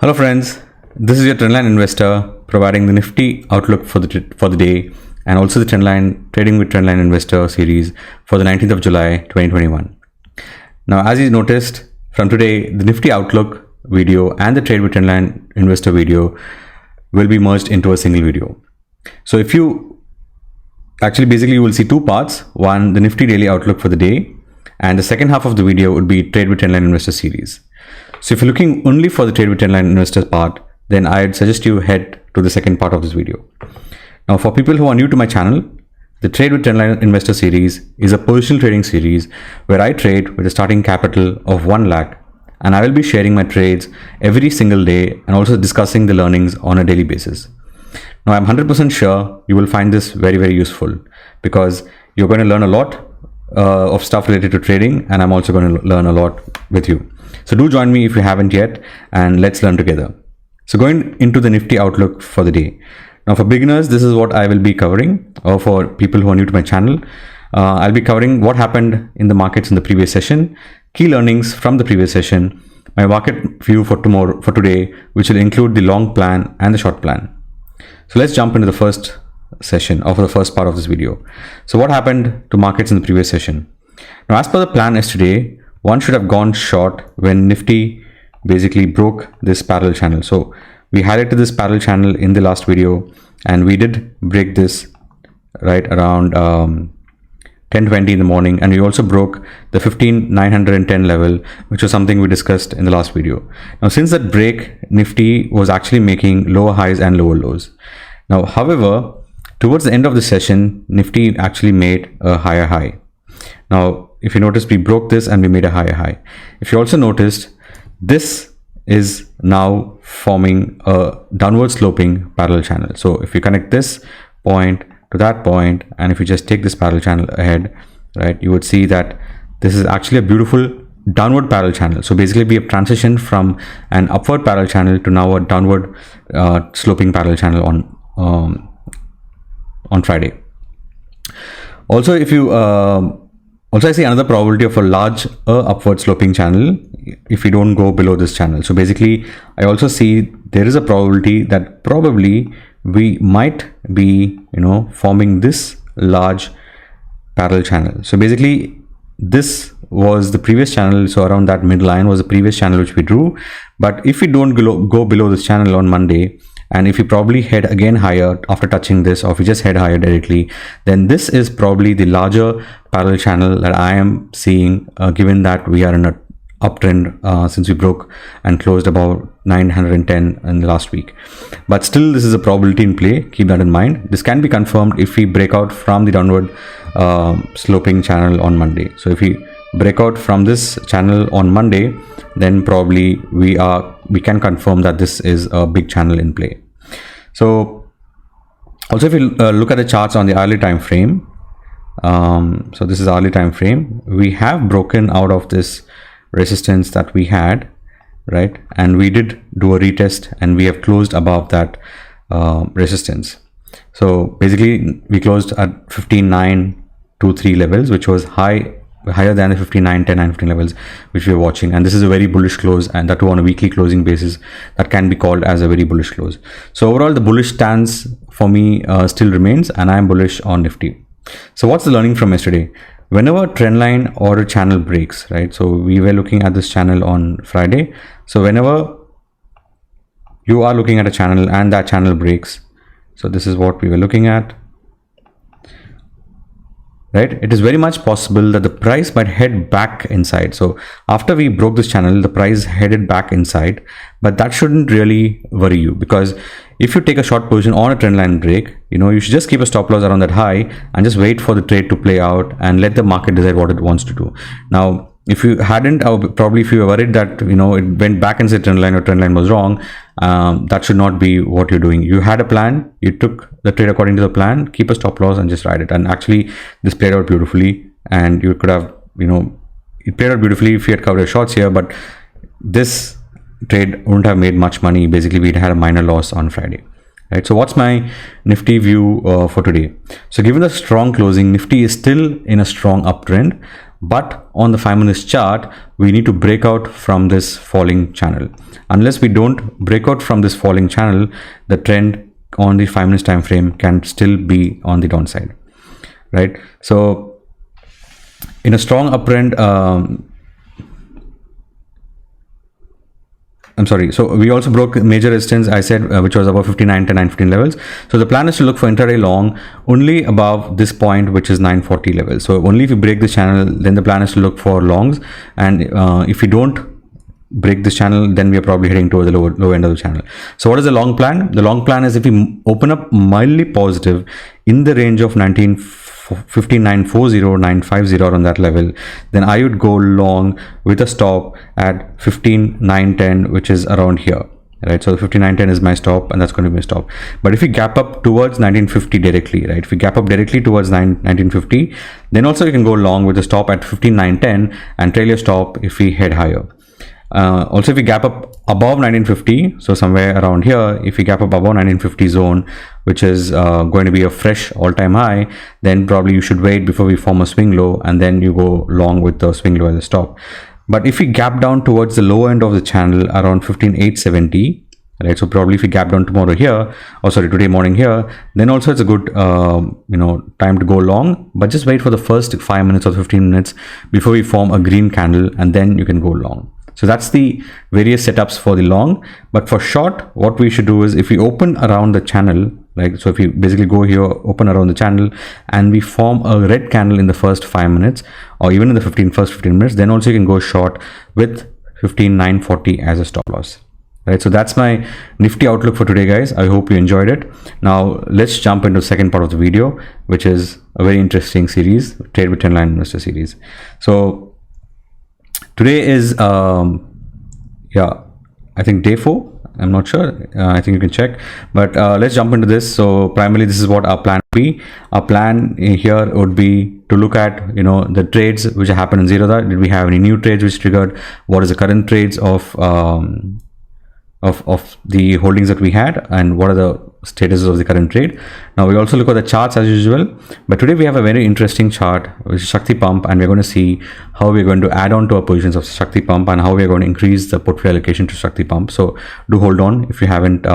Hello friends, this is your Trendline Investor providing the Nifty outlook for the day and also the Trendline Trading with Trendline Investor series for the 19th of July 2021. Now as you noticed from today, the Nifty outlook video and the Trade with Trendline Investor video will be merged into a single video. So if you basically you will see two parts, one the Nifty daily outlook for the day, and the second half of the video would be Trade with Trendline Investor series. So if you're looking only for the Trade with Trendline Investors part, then I'd suggest you head to the second part of this video. Now for people who are new to my channel, the Trade with Trendline Investor series is a personal trading series where I trade with a starting capital of 1 lakh, and I will be sharing my trades every single day and also discussing the learnings on a daily basis. Now I'm 100% sure you will find this very useful because you're going to learn a lot of stuff related to trading, and I'm also going to learn a lot with you. So do join me if you haven't yet, and let's learn together. So going into the Nifty outlook for the day. Now for beginners, this is what I will be covering, or for people who are new to my channel, I'll be covering what happened in the markets in the previous session, key learnings from the previous session, my market view for today, which will include the long plan and the short plan. So let's jump into the first session or for the first part of this video. So what happened to markets in the previous session? Now as per the plan yesterday, one should have gone short when Nifty basically broke this parallel channel. So we highlighted this parallel channel in the last video, and we did break this right around 10:20 in the morning, and we also broke the 15,910 level, which was something we discussed in the last video. Now since that break, Nifty was actually making lower highs and lower lows. Now however, towards the end of the session, Nifty actually made a higher high. Now if you notice, we broke this and we made a higher high. If you also noticed, this is now forming a downward sloping parallel channel. So if you connect this point to that point, and if you just take this parallel channel ahead, right, you would see that this is actually a beautiful downward parallel channel. So basically we have transitioned from an upward parallel channel to now a downward sloping parallel channel on Friday. Also, if you I see another probability of a large upward sloping channel if we don't go below this channel. So basically I also see there is a probability that probably we might be forming this large parallel channel. So basically this was the previous channel, so around that midline was the previous channel which we drew. But if we don't go below this channel on Monday, and if we probably head again higher after touching this, or if we just head higher directly, then this is probably the larger parallel channel that I am seeing, given that we are in a uptrend since we broke and closed about 910 in the last week. But still, this is a probability in play. Keep that in mind. This can be confirmed if we break out from the downward sloping channel on Monday. So if we break out from this channel on Monday, then probably we can confirm that this is a big channel in play. So also if you look at the charts on the hourly time frame, so this is hourly time frame, we have broken out of this resistance that we had, right, and we did do a retest and we have closed above that resistance. So basically we closed at 15,923 levels, which was higher than the 5910 and 15 levels which we are watching, and this is a very bullish close, and that too on a weekly closing basis. That can be called as a very bullish close. So overall the bullish stance for me still remains, and I am bullish on Nifty. So what's the learning from yesterday? Whenever trend line or a channel breaks, right, so we were looking at this channel on Friday. So whenever you are looking at a channel and that channel breaks, so this is what we were looking at, right, it is very much possible that the price might head back inside. So after we broke this channel, the price headed back inside, but that shouldn't really worry you, because if you take a short position on a trend line break, you should just keep a stop loss around that high and just wait for the trade to play out and let the market decide what it wants to do. Now if you hadn't, probably if you were worried that it went back inside trend line or trend line was wrong, that should not be what you're doing. You had a plan, you took the trade according to the plan, keep a stop loss and just ride it. And actually this played out beautifully, and you could have it played out beautifully if you had covered your shorts here, but this trade wouldn't have made much money. Basically we'd had a minor loss on Friday, right? So what's my Nifty view for today? So given the strong closing, Nifty is still in a strong uptrend, but on the 5 minutes chart, we need to break out from this falling channel. Unless we don't break out from this falling channel, the trend on the 5 minutes time frame can still be on the downside, right? So in a strong uptrend, so we also broke major resistance, I said, which was above 59 to 915 levels. So the plan is to look for intraday long only above this point, which is 940 levels. So only if you break this channel, then the plan is to look for longs. And if we don't break this channel, then we are probably heading towards the low end of the channel. So what is the long plan? The long plan is if we open up mildly positive in the range of 15,940,950 on that level, then I would go long with a stop at 15,910, which is around here, right? So 15,910 is my stop, and that's going to be my stop. But if we gap up towards 1950 directly, right? If we gap up directly towards 1950, then also you can go long with a stop at 15,910 and trail your stop if we head higher. Also, if we gap up above 1950, so somewhere around here, if we gap up above 1950 zone, which is going to be a fresh all-time high, then probably you should wait before we form a swing low, and then you go long with the swing low as a stop. But if we gap down towards the low end of the channel around 15,870, right? So probably if we gap down tomorrow here, or sorry, today morning here, then also it's a good time to go long, but just wait for the first 5 minutes or 15 minutes before we form a green candle, and then you can go long. So that's the various setups for the long. But for short, what we should do is if we open around the channel, right? So if we basically go here, open around the channel, and we form a red candle in the first 5 minutes, or even in the first 15 minutes, then also you can go short with 15,940 as a stop loss. Right, so that's my Nifty outlook for today, guys. I hope you enjoyed it. Now let's jump into the second part of the video, which is a very interesting series, Trade with Trendline Investor series. So today is I think day 4. I'm not sure. I think you can check, but let's jump into this. So primarily, this is what our plan would be. Our plan here would be to look at the trades which happened in Zerodha. Did we have any new trades which triggered? What is the current trades of the holdings that we had, and what are the statuses of the current trade. Now we also look at the charts as usual, but today we have a very interesting chart, which is Shakti Pump, and we're going to see how we're going to add on to our positions of Shakti Pump and how we're going to increase the portfolio allocation to Shakti Pump. So do hold on if you haven't,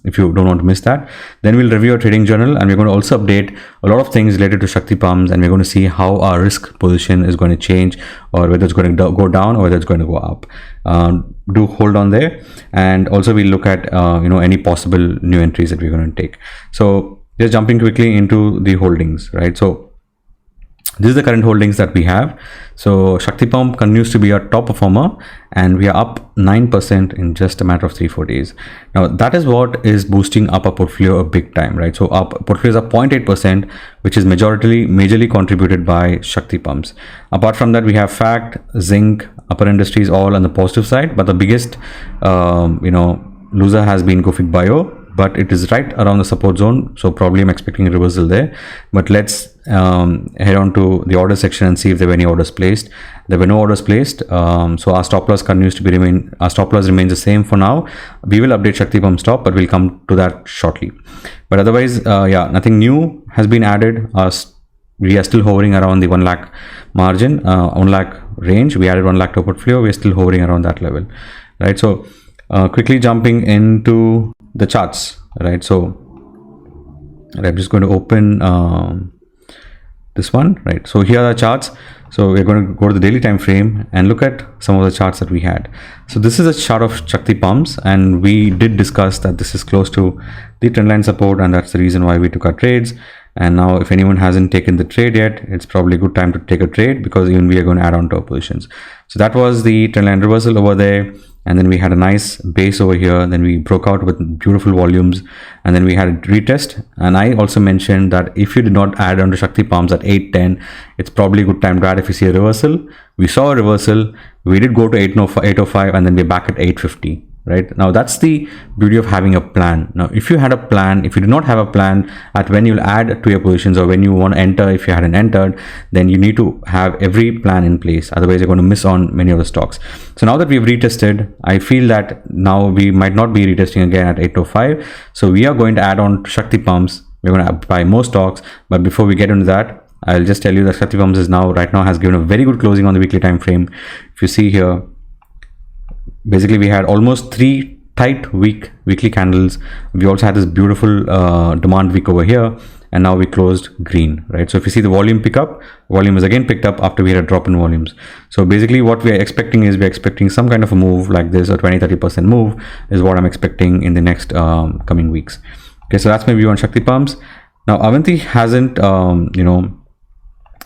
if you don't want to miss that. Then we'll review our trading journal, and we're going to also update a lot of things related to Shakti Pumps, and we're going to see how our risk position is going to change, or whether it's going to go down or whether it's going to go up. Do hold on there, and also we look at any possible new entries that we're going to take. So just jumping quickly into the holdings, right? So this is the current holdings that we have. So Shakti Pump continues to be our top performer, and we are up 9% in just a matter of 3-4 days. Now that is what is boosting up our portfolio a big time, right? So our portfolio is up 0.8%, which is majorly contributed by Shakti Pumps. Apart from that, we have Fact, Zinc, Upper Industries all on the positive side, but the biggest loser has been Gufic Bio, but it is right around the support zone, so probably I'm expecting a reversal there. But let's head on to the order section and see if there were any orders placed. There were no orders placed, so our stop loss continues to our stop loss remains the same for now. We will update Shakti Pump stop, but we'll come to that shortly. But otherwise, nothing new has been added. We are still hovering around the 1 lakh margin, 1 lakh range. We added 1 lakh to our portfolio. We are still hovering around that level, right? So quickly jumping into the charts, right? So I'm just going to open this one, right? So here are the charts. So we're going to go to the daily time frame and look at some of the charts that we had. So this is a chart of Shakti Pumps, and we did discuss that this is close to the trendline support, and that's the reason why we took our trades. And now if anyone hasn't taken the trade yet, it's probably a good time to take a trade, because even we are going to add on to our positions. So that was the trendline reversal over there, and then we had a nice base over here. Then we broke out with beautiful volumes, and then we had a retest. And I also mentioned that if you did not add on to Shakti Pumps at 810, it's probably a good time to add if you see a reversal. We saw a reversal, we did go to 805, and then we're back at 850. Right now, that's the beauty of having a plan. Now, if you had a plan, if you do not have a plan at when you'll add to your positions, or when you want to enter, if you hadn't entered, then you need to have every plan in place. Otherwise, you're going to miss on many of the stocks. So now that we've retested, I feel that now we might not be retesting again at 805. So we are going to add on to Shakti Pumps. We're going to buy more stocks. But before we get into that, I'll just tell you that Shakti Pumps is right now has given a very good closing on the weekly time frame. If you see here, basically we had almost 3 tight weekly candles. We also had this beautiful demand week over here, and now we closed green, right? So if you see the volume pick up, volume is again picked up after we had a drop in volumes. So basically what we are expecting is, we're expecting some kind of a move like this, a 20-30% move is what I'm expecting in the next coming weeks. Okay, so that's my view on Shakti Pumps. Now Avanti hasn't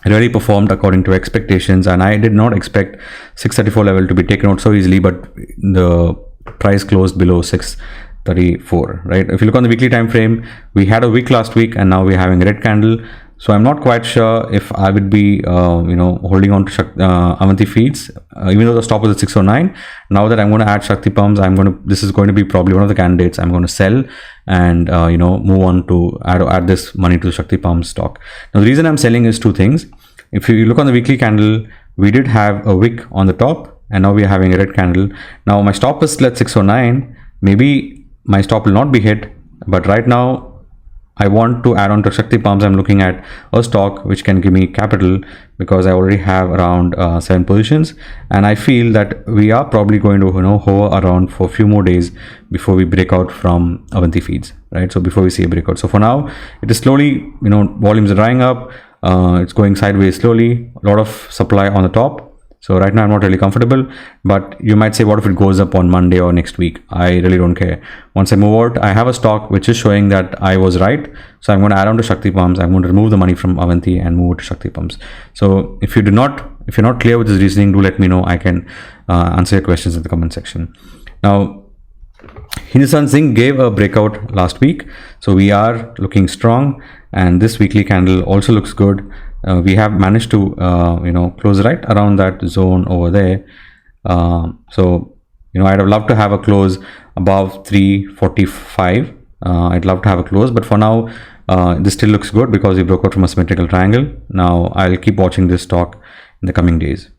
really performed according to expectations, and I did not expect 634 level to be taken out so easily, but the price closed below 634, right? If you look on the weekly time frame, we had a week last week, and now we're having a red candle. So I'm not quite sure if I would be holding on to Avanti feeds, even though the stop was at 609. Now that I'm going to add Shakti Pumps, this is going to be probably one of the candidates I'm going to sell and move on to add this money to the Shakti Pumps stock. Now the reason I'm selling is 2 things. If you look on the weekly candle, we did have a wick on the top, and now we are having a red candle. Now my stop is still at 609. Maybe my stop will not be hit, but right now I want to add on to Shakti Pumps. I'm looking at a stock which can give me capital, because I already have around 7 positions, and I feel that we are probably going to hover around for a few more days before we break out from Avanti feeds, right? So before we see a breakout. So for now, it is slowly, volumes are drying up. It's going sideways slowly. A lot of supply on the top. So right now I'm not really comfortable, but you might say, what if it goes up on Monday or next week? I really don't care. Once I move out, I have a stock which is showing that I was right. So I'm going to add on to Shakti Pumps. I'm going to remove the money from Avanti and move it to Shakti Pumps. So if you're not clear with this reasoning, do let me know. I can answer your questions in the comment section. Now, Hindustan Zinc gave a breakout last week, so we are looking strong, and this weekly candle also looks good. We have managed to close right around that zone over there. So I'd have loved to have a close above 345. I'd love to have a close, but for now this still looks good because we broke out from a symmetrical triangle. Now I'll keep watching this stock in the coming days.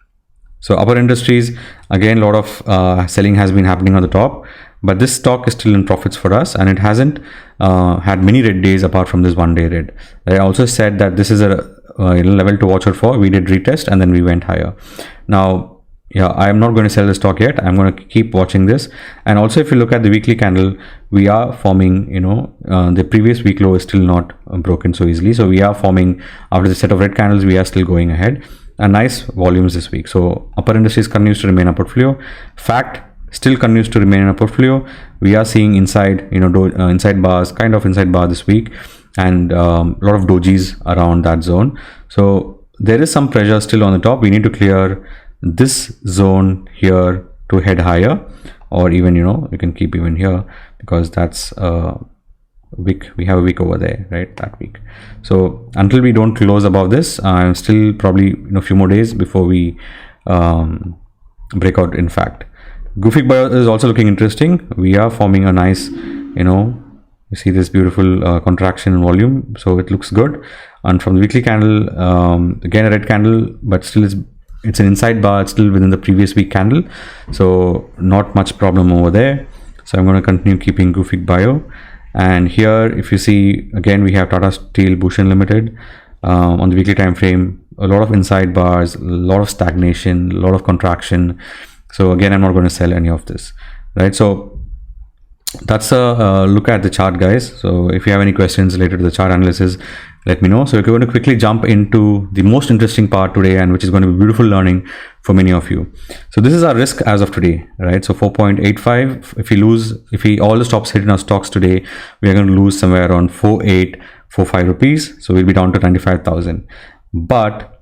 So Upper Industries, again, a lot of selling has been happening on the top, but this stock is still in profits for us, and it hasn't had many red days apart from this 1 day red. I also said that this is a level to watch out for. We did retest and then we went higher. Now, I am not going to sell the stock yet. I'm going to keep watching this. And also, if you look at the weekly candle, we are forming, the previous week low is still not broken so easily. So we are forming, after the set of red candles, we are still going ahead. And nice volumes this week. So Upper Industries continues to remain a portfolio. Fact still continues to remain in a portfolio. We are seeing inside, inside bars, kind of inside bar this week, and a lot of dojis around that zone. So there is some pressure still on the top. We need to clear this zone here to head higher, or even we can keep even here, because that's week. We have a week over there, right? That week. So until we don't close above this, I'm still probably a few more days before we break out. In fact, Gufic Bio is also looking interesting. We are forming a nice, you see this beautiful contraction in volume, so it looks good. And from the weekly candle, again a red candle, but still it's an inside bar. It's still within the previous week candle, so not much problem over there. So I'm going to continue keeping Gufic Bio. And here, if you see, again we have Tata Steel Bhushan Limited on the weekly time frame. A lot of inside bars, a lot of stagnation, a lot of contraction. So again, I'm not going to sell any of this, right? So that's a look at the chart, guys. So if you have any questions related to the chart analysis, let me know. So we're going to quickly jump into the most interesting part today, and which is going to be beautiful learning for many of you. So this is our risk as of today, right? So 4.85. If we all the stops hit in our stocks today, we are going to lose somewhere around 4845 rupees. So we'll be down to 95,000. But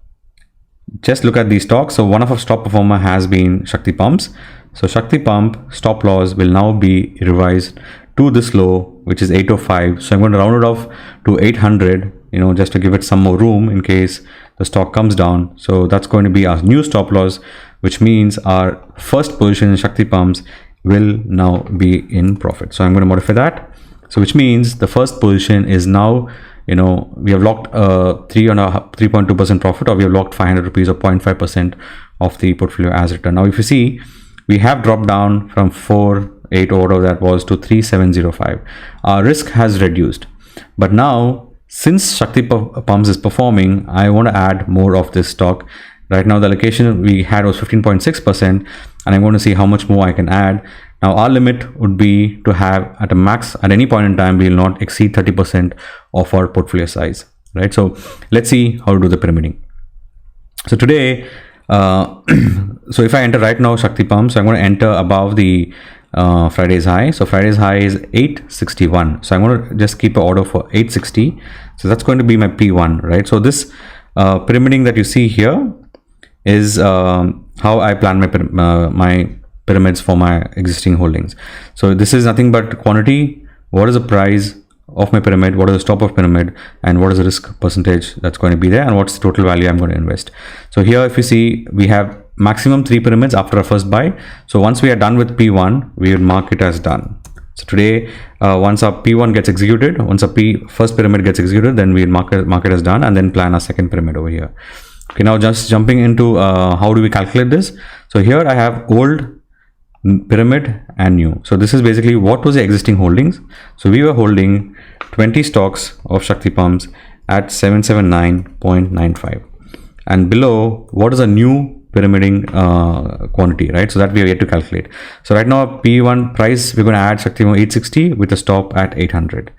just look at these stocks. So one of our top performer has been Shakti Pumps. So Shakti Pump stop loss will now be revised to this low, which is 805. So I'm going to round it off to 800, just to give it some more room in case the stock comes down. So that's going to be our new stop loss, which means our first position in Shakti Pumps will now be in profit. So I'm going to modify that. So which means the first position is now, we have locked 3.2% profit, or we have locked 500 rupees or 0.5% of the portfolio as return. Now, if you see, we have dropped down from 4.8 order that was to 3.705. Our risk has reduced, but now since Shakti Pumps is performing, I want to add more of this stock. Right now, the allocation we had was 15.6%, and I'm going to see how much more I can add. Now, our limit would be to have at a max at any point in time, we will not exceed 30% of our portfolio size, right? So let's see how to do the pyramiding. So today, so if I enter right now Shakti Pumps, so I'm going to enter above the Friday's high. So Friday's high is 861. So I'm going to just keep an order for 860. So that's going to be my P1, right? So this pyramiding that you see here is how I plan my pyramids for my existing holdings. So this is nothing but quantity. What is the price of my pyramid? What is the stop of pyramid? And what is the risk percentage that's going to be there? And what's the total value I'm going to invest? So here, if you see, we have maximum 3 pyramids after our first buy. So once we are done with P1, we will mark it as done. So today, once our P1 gets executed, once our first pyramid gets executed, then we'll mark it as done, and then plan our second pyramid over here. Okay, now just jumping into how do we calculate this? So here I have old, pyramid, and new. So this is basically what was the existing holdings. So we were holding 20 stocks of Shakti Pumps at 779.95, and below, what is a new pyramiding quantity, right? So that we have yet to calculate. So right now, P1 price, we're going to add Shakti Pumps 860 with a stop at 800,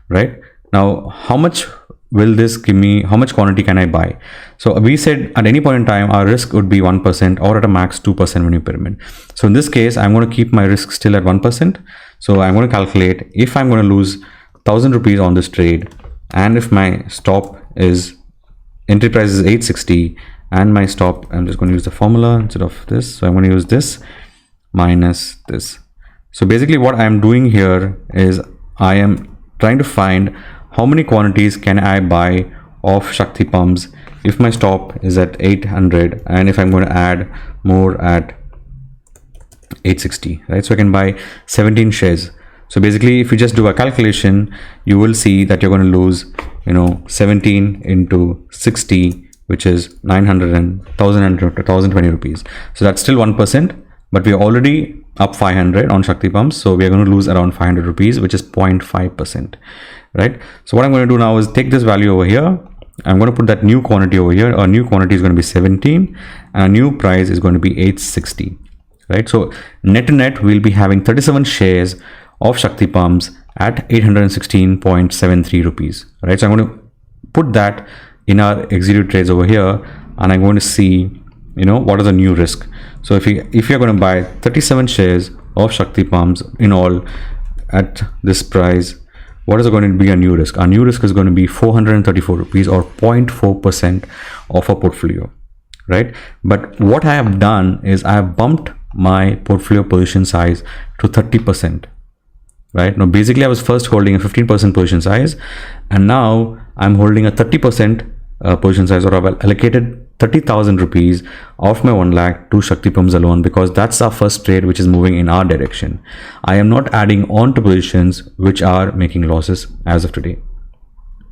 right? Now, how much will this give me? How much quantity can I buy? So we said at any point in time, our risk would be 1% or at a max 2% when you pyramid. So in this case, I'm going to keep my risk still at 1%. So I'm going to calculate if I'm going to lose 1,000 rupees on this trade, and if my stop is entry price is 860 and my stop, I'm just going to use the formula instead of this. So I'm going to use this minus this. So basically what I'm doing here is I am trying to find how many quantities can I buy of Shakti Pumps if my stop is at 800 and if I'm going to add more at 860, right? So I can buy 17 shares. So basically, if you just do a calculation, you will see that you're going to lose, 17 into 60, which is 900 and 1,020 rupees. So that's still 1%, but we're already up 500 on Shakti Pumps. So we are going to lose around 500 rupees, which is 0.5%, right? So what I'm going to do now is take this value over here. I'm going to put that new quantity over here. Our new quantity is going to be 17 and our new price is going to be 860, right? So net to net, we'll be having 37 shares of Shakti Pumps at 816.73 rupees, right? So I'm going to put that in our execute trades over here, and I'm going to see, what is the new risk. So if you're going to buy 37 shares of Shakti Pumps in all at this price, what is going to be a new risk? Our new risk is going to be 434 rupees or 0.4% of our portfolio, right? But what I have done is I have bumped my portfolio position size to 30%. Right now, basically I was first holding a 15% position size, and now I'm holding a 30% position size, or I've allocated 30,000 rupees of my 1 lakh to Shakti Pumps alone, because that's our first trade which is moving in our direction. I am not adding on to positions which are making losses as of today,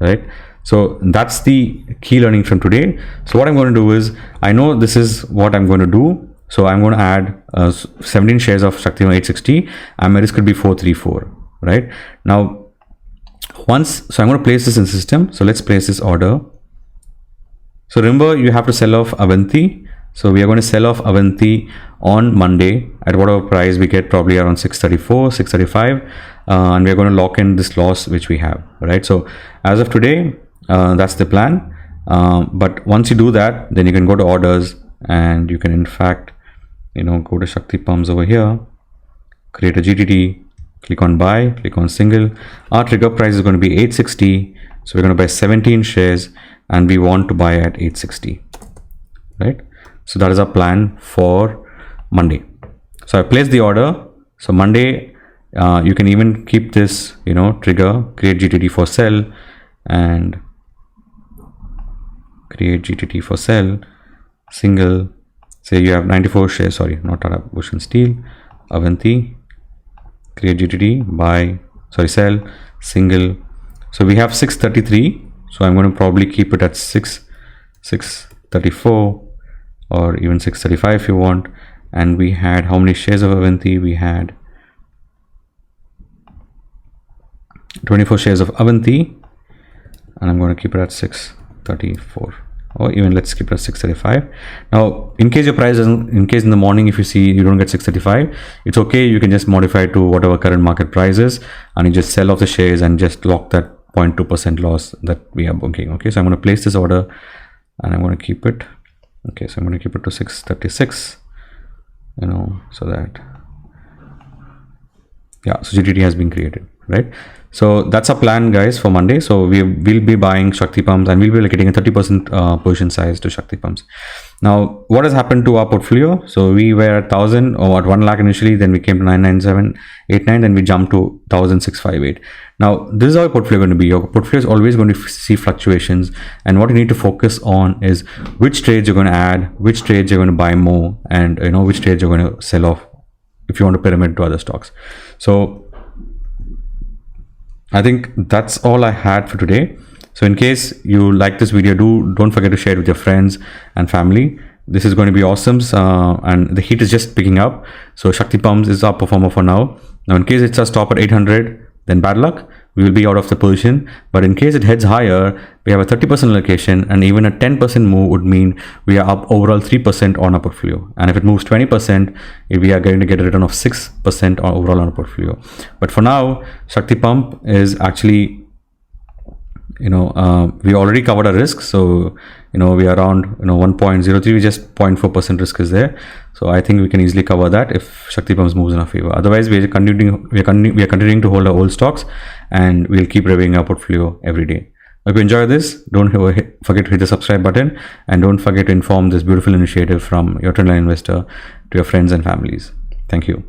right? So that's the key learning from today. So what I'm going to do is, I know this is what I'm going to do. So I'm going to add 17 shares of Shakti 860, and my risk could be 434, right? Now, so I'm going to place this in system. So let's place this order. So remember, you have to sell off Avanti. So we are going to sell off Avanti on Monday at whatever price we get, probably around 634, 635. And we're going to lock in this loss which we have, right? So as of today, that's the plan. But once you do that, then you can go to orders, and you can in fact, go to Shakti Pumps over here, create a GTT, click on buy, click on single. Our trigger price is going to be 860. So we're going to buy 17 shares, and we want to buy at 860, right? So that is our plan for Monday. So I placed the order. So Monday, you can even keep this, trigger, create GTT for sell, and create GTT for sell, single. Say you have 94 shares, sorry, not Tata Bhushan Steel, Avanti, create GTT, buy, sell, single. So we have 633. So I'm going to probably keep it at 634 or even 635 if you want. And we had how many shares of Avanti? We had 24 shares of Avanti. and I'm going to keep it at 634, or even let's keep it at 635. Now, in case your price doesn't, in case in the morning if you see you don't get 635, it's okay. You can just modify to whatever current market price is, and you just sell off the shares and just lock that 0.2% loss that we are booking. Okay, so I'm going to place this order, and I'm going to keep it. Okay, so I'm going to keep it to 636. So that, yeah, so GTT has been created, right? So that's our plan, guys, for Monday. So will be buying Shakti Pumps, and we'll be getting a 30% position size to Shakti Pumps. Now, what has happened to our portfolio? So we were at 1,000 or at 1 lakh initially, then we came to 99789, then we jumped to 1,658. Now, this is how your portfolio going to be. Your portfolio is always going to see fluctuations, and what you need to focus on is which trades you're going to add, which trades you're going to buy more, and which trades you're going to sell off if you want to pyramid to other stocks. So I think that's all I had for today. So in case you like this video, don't forget to share it with your friends and family. This is going to be awesome, and the heat is just picking up. So Shakti Pumps is our performer for now. Now in case it's a stop at 800, then bad luck, we will be out of the position. But in case it heads higher, we have a 30% allocation, and even a 10% move would mean we are up overall 3% on our portfolio. And if it moves 20%, we are going to get a return of 6% overall on our portfolio. But for now, Shakti Pump is actually, we already covered our risk. So we are around 1.03, we just 0.4% risk is there. So I think we can easily cover that if Shakti Pumps moves in our favor. Otherwise, we are continuing to hold our old stocks, and we'll keep reviewing our portfolio every day. If you enjoy this, don't forget to hit the subscribe button, and don't forget to inform this beautiful initiative from your Trendline Investor to your friends and families. Thank you.